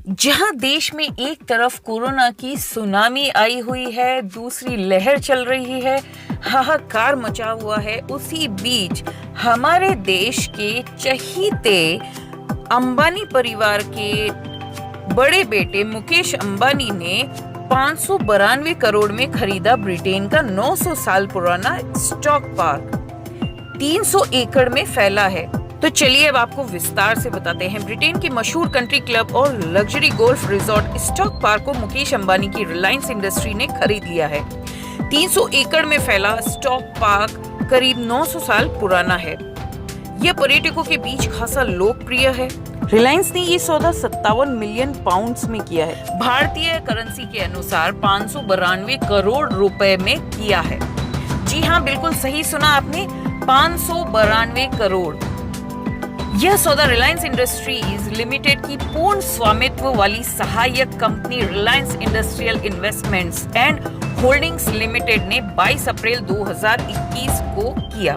जहां देश में एक तरफ कोरोना की सुनामी आई हुई है, दूसरी लहर चल रही है, हाहाकार मचा हुआ है, उसी बीच हमारे देश के चहीते अंबानी परिवार के बड़े बेटे मुकेश अंबानी ने 592 करोड़ में खरीदा ब्रिटेन का 900 साल पुराना स्टॉक पार्क। 300 एकड़ में फैला है। तो चलिए अब आपको विस्तार से बताते हैं। ब्रिटेन की मशहूर कंट्री क्लब और luxury golf resort stock park को मुकेश अंबानी की रिलायंस इंडस्ट्री ने खरीद लिया है। 300 एकड़ में फैला स्टॉक पार्क करीब 900 साल पुराना है। यह पर्यटकों के बीच खासा लोकप्रिय है। रिलायंस ने ये सौदा 57 मिलियन पाउंड्स में किया है। भारतीय करेंसी के अनुसार 592 करोड़ रुपए में किया है। जी हाँ, बिल्कुल सही सुना आपने, 592 करोड़। यह सौदा रिलायंस इंडस्ट्रीज लिमिटेड की पूर्ण स्वामित्व वाली सहायक company Reliance industrial investments and holdings limited ने 22 अप्रैल 2021 को किया।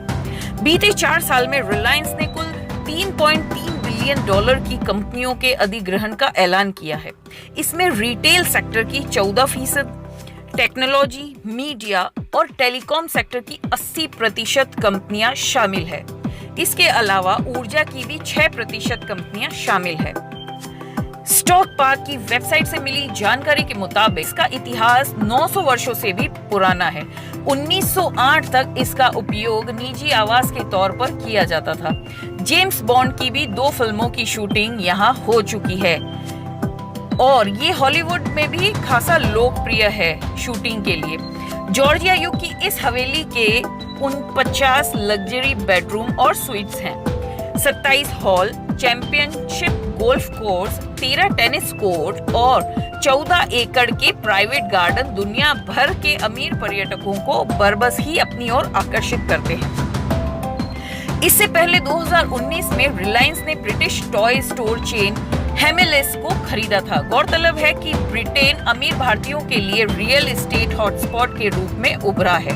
बीते 4 साल में रिलायंस ने कुल $3.3 बिलियन की कंपनियों के अधिग्रहण का ऐलान किया है। इसमें रिटेल सेक्टर की 14%, टेक्नोलॉजी, मीडिया और टेलीकॉम सेक्टर की 80% कंपनियां शामिल है। इसके अलावा ऊर्जा की भी 6% कंपनियां शामिल है। स्टॉक पार्क की वेबसाइट से मिली जानकारी के मुताबिक इसका इतिहास 900 वर्षों से भी पुराना है। 1908 तक इसका उपयोग निजी आवास के तौर पर किया जाता था। जेम्स बॉन्ड की भी 2 फिल्मों की शूटिंग यहाँ हो चुकी है और ये हॉलीवुड में भी खासा लोकप्रिय है शूटिंग के लिए। जॉर्जिया युग की इस हवेली के 49 लग्जरी बेडरूम और स्वीट्स हैं। 27 hall, championship golf course, 13 tennis court और 14 एकड़ के प्राइवेट गार्डन दुनिया भर के अमीर पर्यटकों को बरबस ही अपनी ओर आकर्षित करते हैं। इससे पहले 2019 में रिलायंस ने ब्रिटिश टॉय स्टोर चेन हेमिलेस को खरीदा था। गौरतलब है कि ब्रिटेन अमीर भारतीयों के लिए रियल एस्टेट हॉटस्पॉट के रूप में उभरा है।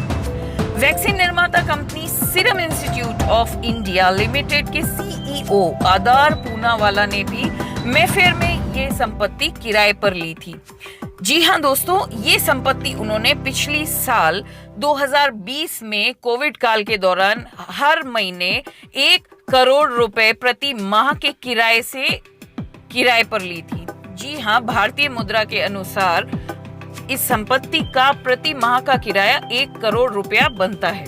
वैक्सीन निर्माता company serum institute of India limited के सीईओ आदार पूनावाला ने भी मेफेयर में ये संपत्ति किराए पर ली थी। जी हाँ दोस्तों, ये संपत्ति उन्होंने पिछली साल 2020 में कोविड काल के दौरान हर महीने 1 करोड़ रुपए प्रति माह के किराए पर ली थी। जी हाँ, भारतीय मुद्रा के अनुसार इस संपत्ति का प्रति माह का किराया 1 करोड़ रुपया बनता है।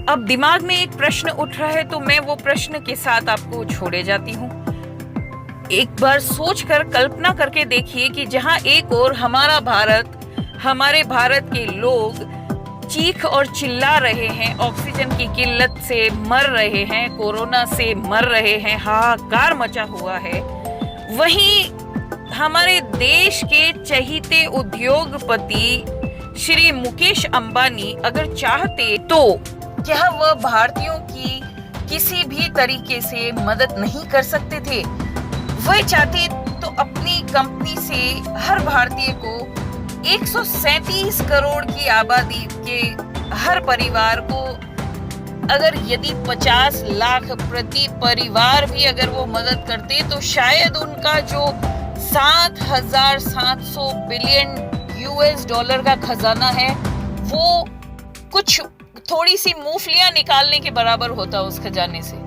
अब दिमाग में एक प्रश्न उठ रहा है तो मैं वो प्रश्न के साथ आपको छोड़े जाती हूँ। एक बार सोचकर कल्पना करके देखिए कि जहां एक ओर हमारा भारत, हमारे भारत के लोग चीख और चिल्ला रहे हैं, ऑक्सीजन की किल्लत से मर रहे हैं, कोरोना से मर रहे हैं, हाहाकार मचा हुआ है, वहीं हमारे देश के चहीते उद्योगपति श्री मुकेश अंबानी अगर चाहते तो क्या वह भारतीयों की किसी भी तरीके से मदद नहीं कर सकते थे? वह चाहते तो अपनी कंपनी से हर भारतीय को 137 करोड़ की आबादी के हर परिवार को अगर यदि 50 लाख प्रति परिवार भी अगर वो मदद करते तो शायद उनका जो 7,700 बिलियन $US का खजाना है वो कुछ थोड़ी सी मूंगफलियां निकालने के बराबर होता उस खजाने से।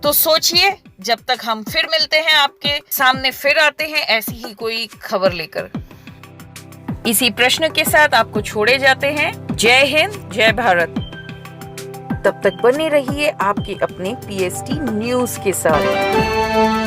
तो सोचिए, जब तक हम फिर मिलते हैं आपके सामने, फिर आते हैं ऐसी ही कोई खबर लेकर। इसी प्रश्न के साथ आपको छोड़े जाते हैं। जय हिंद, जय भारत। तब तक बने रहिए आपके अपने PST न्यूज के साथ।